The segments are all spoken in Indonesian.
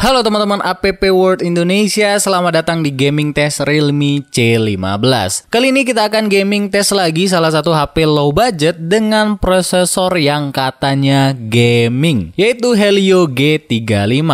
Halo teman-teman APP World Indonesia, selamat datang di Gaming Test Realme C15. Kali ini kita akan gaming test lagi salah satu HP low budget dengan prosesor yang katanya gaming, yaitu Helio G35.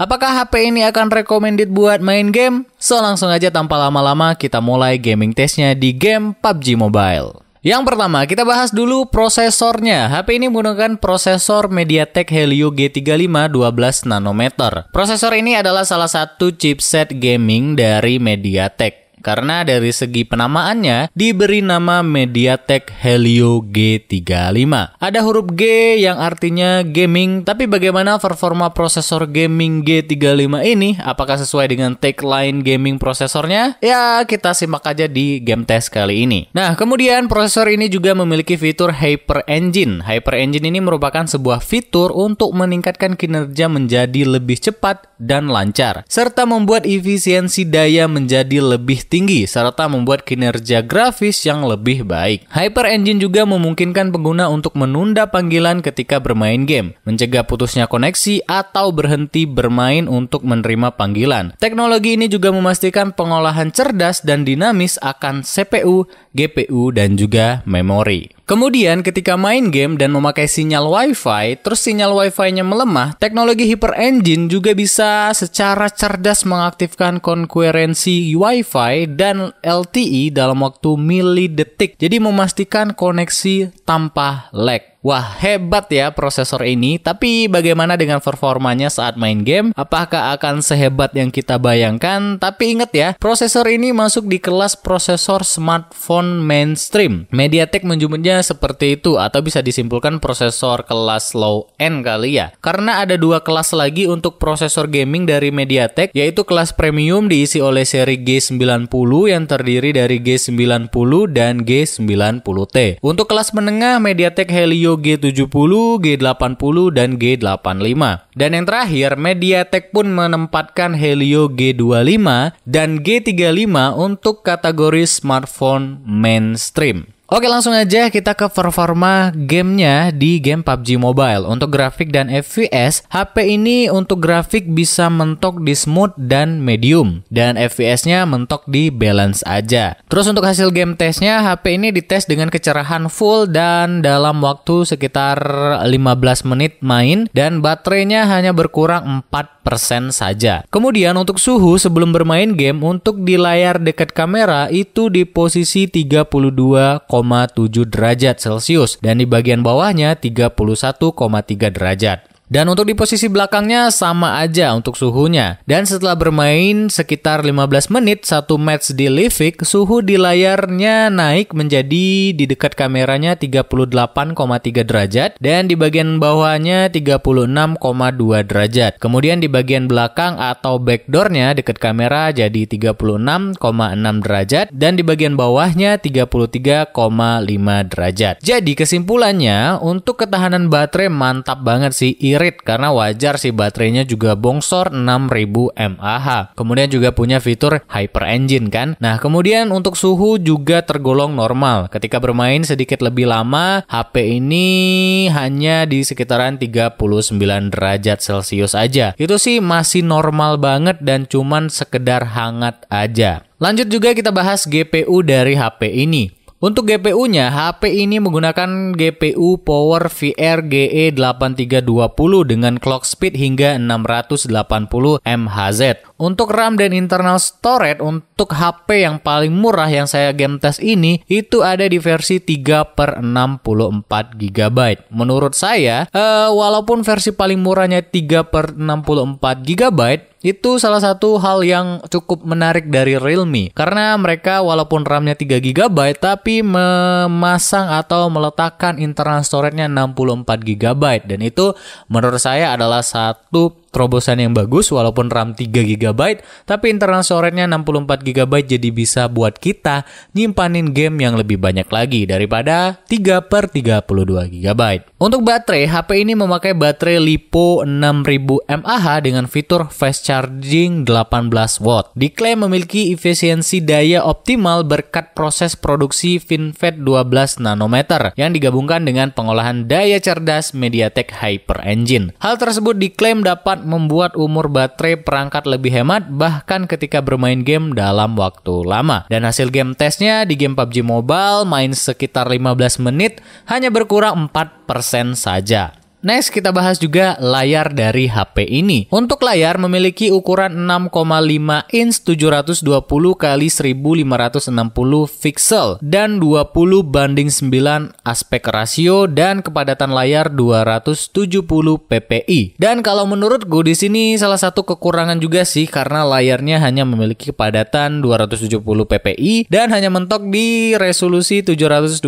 Apakah HP ini akan recommended buat main game? So langsung aja tanpa lama-lama kita mulai gaming testnya di game PUBG Mobile. Yang pertama, kita bahas dulu prosesornya. HP ini menggunakan prosesor MediaTek Helio G35 12 nanometer. Prosesor ini adalah salah satu chipset gaming dari MediaTek. Karena dari segi penamaannya diberi nama MediaTek Helio G35. Ada huruf G yang artinya gaming, tapi bagaimana performa prosesor gaming G35 ini? Apakah sesuai dengan tagline gaming prosesornya? Ya, kita simak aja di game test kali ini. Nah, kemudian prosesor ini juga memiliki fitur Hyper Engine. Hyper Engine ini merupakan sebuah fitur untuk meningkatkan kinerja menjadi lebih cepat dan lancar, serta membuat efisiensi daya menjadi lebih tinggi, serta membuat kinerja grafis yang lebih baik. Hyper Engine juga memungkinkan pengguna untuk menunda panggilan ketika bermain game, mencegah putusnya koneksi atau berhenti bermain untuk menerima panggilan. Teknologi ini juga memastikan pengolahan cerdas dan dinamis akan CPU, GPU, dan juga memori. Kemudian ketika main game dan memakai sinyal Wi-Fi, terus sinyal Wi-Fi-nya melemah, teknologi Hyper Engine juga bisa secara cerdas mengaktifkan konkurensi Wi-Fi dan LTE dalam waktu milidetik. Jadi memastikan koneksi tanpa lag. Wah, hebat ya prosesor ini, tapi bagaimana dengan performanya saat main game? Apakah akan sehebat yang kita bayangkan? Tapi ingat ya, prosesor ini masuk di kelas prosesor smartphone mainstream. MediaTek menyebutnya seperti itu, atau bisa disimpulkan prosesor kelas low end kali ya. Karena ada dua kelas lagi untuk prosesor gaming dari MediaTek, yaitu kelas premium diisi oleh seri G90 yang terdiri dari G90 dan G90T. Untuk kelas menengah, MediaTek Helio G70, G80, dan G85. Dan yang terakhir, MediaTek pun menempatkan Helio G25 dan G35 untuk kategori smartphone mainstream. Oke, langsung aja kita ke performa gamenya di game PUBG Mobile. Untuk grafik dan FPS, HP ini untuk grafik bisa mentok di smooth dan medium, dan FPS-nya mentok di balance aja. Terus untuk hasil game testnya, HP ini dites dengan kecerahan full dan dalam waktu sekitar 15 menit main, dan baterainya hanya berkurang 4% saja. Kemudian untuk suhu sebelum bermain game, untuk di layar dekat kamera itu di posisi 32,7 derajat Celcius dan di bagian bawahnya 31,3 derajat. Dan untuk di posisi belakangnya sama aja untuk suhunya. Dan setelah bermain sekitar 15 menit, satu match di Livik, suhu di layarnya naik menjadi di dekat kameranya 38,3 derajat dan di bagian bawahnya 36,2 derajat. Kemudian di bagian belakang atau backdoornya dekat kamera jadi 36,6 derajat dan di bagian bawahnya 33,5 derajat. Jadi kesimpulannya, untuk ketahanan baterai mantap banget sih, karena wajar sih baterainya juga bongsor 6000 mAh. Kemudian juga punya fitur Hyper Engine kan. Nah, kemudian untuk suhu juga tergolong normal. Ketika bermain sedikit lebih lama, HP ini hanya di sekitaran 39 derajat Celcius aja. Itu sih masih normal banget dan cuman sekedar hangat aja. Lanjut juga kita bahas GPU dari HP ini. Untuk GPU-nya, HP ini menggunakan GPU Power VR GE8320 dengan clock speed hingga 680 MHz. Untuk RAM dan internal storage untuk HP yang paling murah yang saya game test ini, itu ada di versi 3/64 GB. Menurut saya, walaupun versi paling murahnya 3/64 GB, itu salah satu hal yang cukup menarik dari Realme. Karena mereka walaupun RAM-nya 3 GB, tapi memasang atau meletakkan internal storage-nya 64 GB. Dan itu menurut saya adalah satu terobosan yang bagus. Walaupun RAM 3 GB, tapi internal storage-nya 64 GB, jadi bisa buat kita nyimpanin game yang lebih banyak lagi daripada 3/32 GB. Untuk baterai, HP ini memakai baterai LiPo 6000 mAh dengan fitur fast charging 18 watt. Diklaim memiliki efisiensi daya optimal berkat proses produksi FinFET 12 nanometer yang digabungkan dengan pengolahan daya cerdas MediaTek Hyper Engine. Hal tersebut diklaim dapat dapat membuat umur baterai perangkat lebih hemat bahkan ketika bermain game dalam waktu lama. Dan hasil game tesnya di game PUBG Mobile main sekitar 15 menit hanya berkurang 4% saja. Next, kita bahas juga layar dari HP ini. Untuk layar memiliki ukuran 6,5 inch 720 x 1560 pixel dan 20:9 aspek rasio dan kepadatan layar 270 ppi. Dan kalau menurut gue di sini salah satu kekurangan juga sih karena layarnya hanya memiliki kepadatan 270 ppi dan hanya mentok di resolusi 720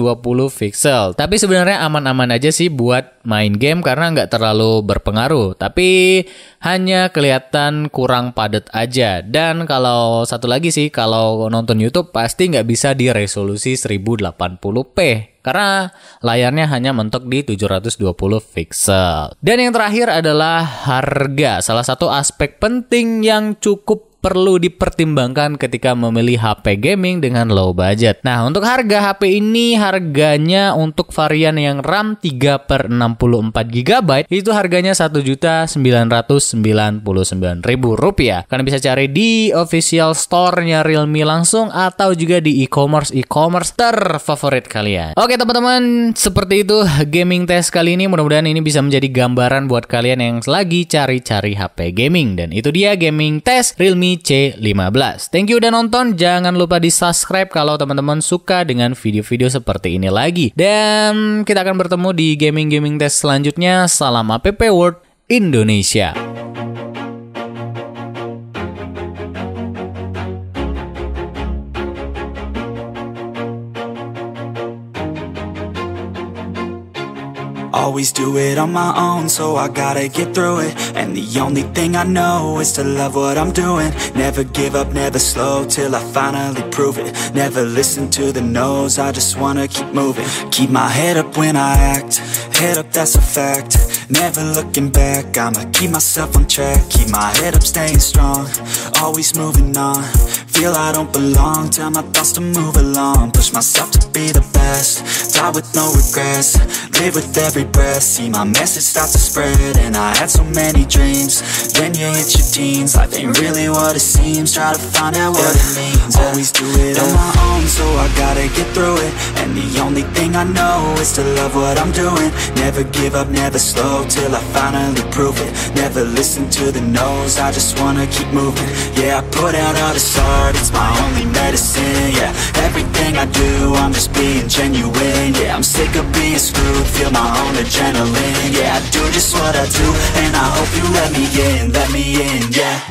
pixel. Tapi sebenarnya aman-aman aja sih buat main game karena nggak terlalu berpengaruh, tapi hanya kelihatan kurang padat aja. Dan kalau satu lagi sih, kalau nonton YouTube pasti nggak bisa di resolusi 1080p karena layarnya hanya mentok di 720 pixel. Dan yang terakhir adalah harga, salah satu aspek penting yang cukup perlu dipertimbangkan ketika memilih HP gaming dengan low budget. Nah, untuk harga HP ini, harganya untuk varian yang RAM 3/64GB itu harganya Rp1.999.000. Kalian bisa cari di official store-nya Realme langsung atau juga di e-commerce terfavorit kalian. Oke teman-teman, seperti itu gaming test kali ini. Mudah-mudahan ini bisa menjadi gambaran buat kalian yang lagi cari-cari HP gaming. Dan itu dia gaming test Realme C15. Thank you udah nonton. Jangan lupa di subscribe kalau teman-teman suka dengan video-video seperti ini lagi. Dan kita akan bertemu di gaming test selanjutnya. Salam app World Indonesia. Always do it on my own, so I gotta get through it. And the only thing I know is to love what I'm doing. Never give up, never slow, till I finally prove it. Never listen to the no's, I just wanna keep moving. Keep my head up when I act, head up that's a fact. Never looking back, I'ma keep myself on track. Keep my head up, staying strong, always moving on. Feel I don't belong, tell my thoughts to move along. Push myself to be the best, die with no regrets. Live with every breath, see my message start to spread. And I had so many dreams, then you hit your teens. Life ain't really what it seems, try to find out what it means. Always do it on my own, so I gotta get through it. And the only thing I know is to love what I'm doing. Never give up, never slow, till I finally prove it. Never listen to the no's, I just wanna keep moving. Yeah, I put out all this art, it's my only medicine. Yeah, everything I do, I'm just being genuine. Yeah, I'm sick of being screwed, feel my own adrenaline. Yeah, I do just what I do, and I hope you let me in, yeah.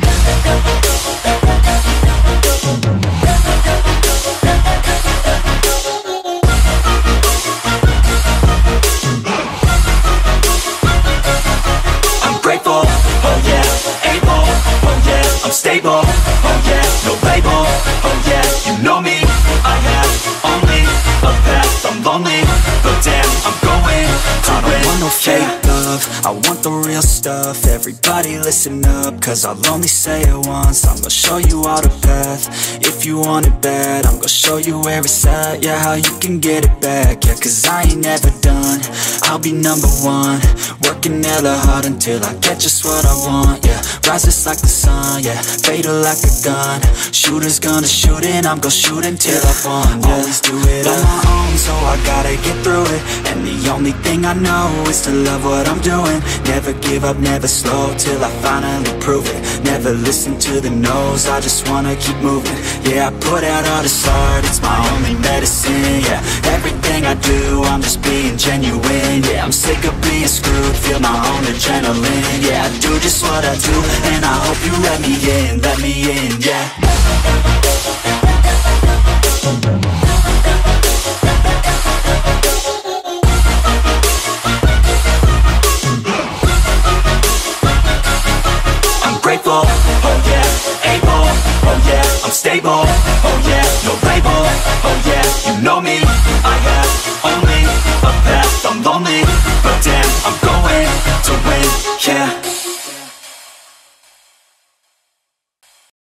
I'm grateful, oh yeah, able, oh yeah, I'm stable, oh yeah, no label, oh yeah, you know me, I have only a path, I'm lonely, but damn, I'm going to I don't want no fake love, I want the real stuff. Everybody listen up, cause I'll only say it once. I'm gonna show you all the path, if you want it bad. I'm gonna show you where it's at, yeah, how you can get it back. Yeah, cause I ain't never done, I'll be number one. Working hella hard until I get just what I want. Yeah, rises like the sun, yeah, fatal like a gun. Shooter's gonna shoot and I'm gonna shoot until I won. Yeah. Always do it on my own, so I gotta get through it. And the only thing I know is to love what I'm doing. Never give up, never slow, till I finally prove it. Never listen to the no's, I just wanna keep moving. Yeah, I put out all this art, it's my only medicine. Yeah, everything I do, I'm just being genuine. Yeah, I'm sick of being screwed, feel my own adrenaline. Yeah, I do just what I do, and I hope you let me in, yeah.